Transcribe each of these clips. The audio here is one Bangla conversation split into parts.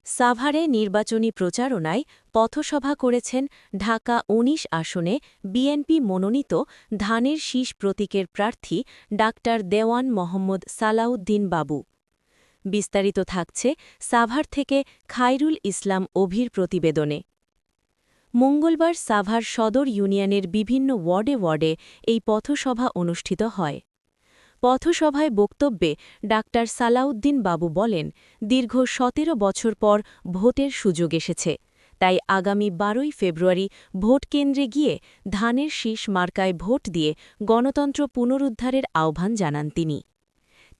সাভারে নির্বাচনী প্রচারণায় পথসভা করেছেন ঢাকা ১৯ আসনে বিএনপি মনোনীত ধানের শীষ প্রতীকের প্রার্থী ডাক্তার দেওয়ান মোহাম্মদ সালাউদ্দিন বাবু। বিস্তারিত থাকছে সাভার থেকে খায়রুল ইসলাম অভির প্রতিবেদনে। মঙ্গলবার সাভার সদর ইউনিয়নের বিভিন্ন ওয়ার্ডে এই পথসভা অনুষ্ঠিত হয়। পথসভায় বক্তব্যে ডাক্তার সালাউদ্দিন বাবু বলেন, দীর্ঘ ১৭ বছর পর ভোটের সুযোগ এসেছে, তাই আগামী ১২ই ফেব্রুয়ারি ভোটকেন্দ্রে গিয়ে ধানের শীষ মার্কায় ভোট দিয়ে গণতন্ত্র পুনরুদ্ধারের আহ্বান জানান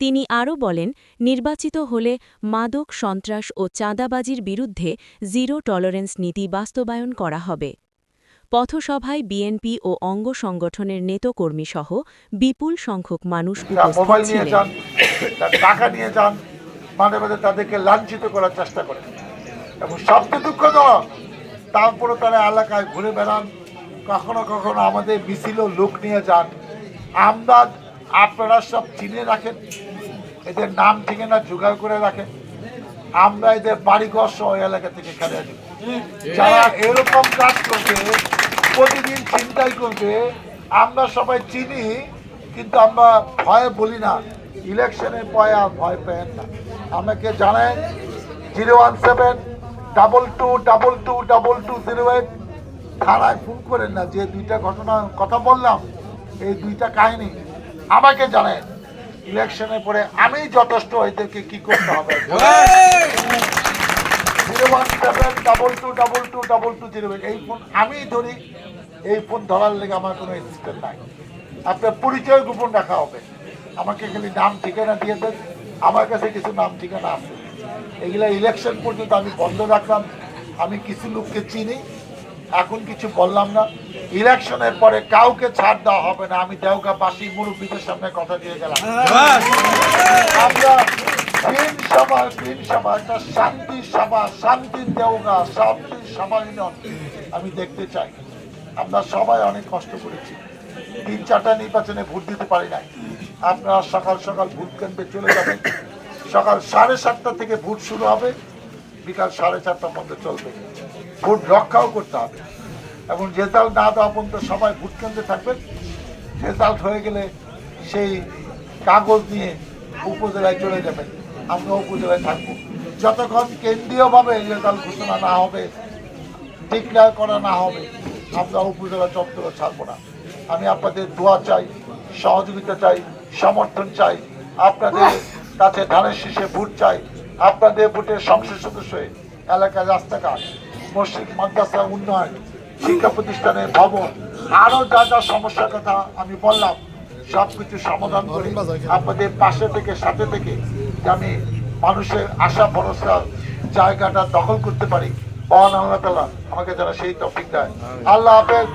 তিনি আরও বলেন, নির্বাচিত হলে মাদক, সন্ত্রাস ও চাঁদাবাজির বিরুদ্ধে জিরো টলারেন্স নীতি বাস্তবায়ন করা হবে। পথসভায় বিএনপি ও অঙ্গ সংগঠনের নেতকর্মীসহ বিপুল সংখ্যক মানুষ উপস্থিত ছিলেন। টাকা নিয়ে যান, মাঝে মাঝে তাদেরকে লাঞ্ছিত করার চেষ্টা করেন এবং সবচেয়ে দুঃখজনক, তারপরে তারা এলাকায় ঘুরে বেড়ান, কখনো কখনো আমাদের মিছিলও লোক নিয়ে যান। আমরা আপনারা সব চিনে রাখেন, এদের নাম ঠিকানা জোগাড় করে রাখেন, আমরা এদের বাড়িঘর সহ এলাকা থেকে খেলে দেব। যারা এরকম কাজ করবে, প্রতিদিন চিন্তাই করবে, আমরা সবাই চিনি, কিন্তু আমরা ভয়ে বলি না। ইলেকশনের পরে আর ভয় পেন না। আমাকে জানেন 017-22222208 থানায় ফোন করেন না। যে দুইটা ঘটনা কথা বললাম, এই দুইটা কাহিনী আমাকে জানেন। ইলেকশনের পরে আমি যথেষ্ট এদেরকে কি করতে হবে। 017-22222208 এই ফোন আমি ধরি। এই ফোন ধরার লেগে আমার কোনো অ্যাসিস্ট্যান্ট নাই। আপনার পরিচয় গোপন রাখা হবে। আমাকে খালি নাম ঠিকানা দিয়ে দেন, আমার কাছে কিছু নাম ঠিকানা আছে। এগুলা ইলেকশন পর্যন্ত আমি বন্ধ রাখলাম। আমি কিছু লোককে চিনি, এখন কিছু বললাম না। ইলেকশনের পরে কাউকে ছাড় দেওয়া হবে না। আমি দেওগাঁবাসী মুরব্বীদের সামনে কথা দিয়ে গেলাম। আমরা তিন সভা একটা শান্তির সভা, শান্তির দেওগা, শান্তির সমাধান আমি দেখতে চাই। আমরা সবাই অনেক কষ্ট করেছি, ৩-৪টা নির্বাচনে ভোট দিতে পারি নাই। আপনারা সকাল সকাল ভোট কেন্দ্রে চলে যাবেন। সকাল 7:30টা থেকে ভোট শুরু হবে, বিকাল 4:30 পর্যন্ত চলবে। ভোট রক্ষাও করতে হবে এবং রেজাল্ট না দেওয়া পর্যন্ত সবাই ভোট কেন্দ্রে থাকবেন। রেজাল্ট হয়ে গেলে সেই কাগজ নিয়ে উপজেলায় চলে যাবেন। আমরা উপজেলায় থাকবো যতক্ষণ কেন্দ্রীয়ভাবে রেজাল্ট ঘোষণা না হবে, ডিক্লেয়ার করা না হবে, আমরা উপজেলা চত্বর ছাড়বো না। আমি আপনাদের দোয়া চাই, সহযোগিতা চাই, সমর্থন চাই। আপনাদের কাছে ধানের শীষে ভোট চাই। আপনাদের ভোটের সংসদ সদস্য হয়ে এলাকার রাস্তাঘাট, মসজিদ, মাদ্রাসা উন্নয়ন, শিক্ষা প্রতিষ্ঠানের ভবন, আরও যা যা সমস্যার কথা আমি বললাম, সব কিছু সমাধান করে আপনাদের পাশে থেকে, সাথে থেকে যে আমি মানুষের আশা ভরসার জায়গাটা দখল করতে পারি। মহান আল্লাহ তাআলা আমাকে যারা সেই তৌফিক দেয়। আল্লাহ হাফেজ।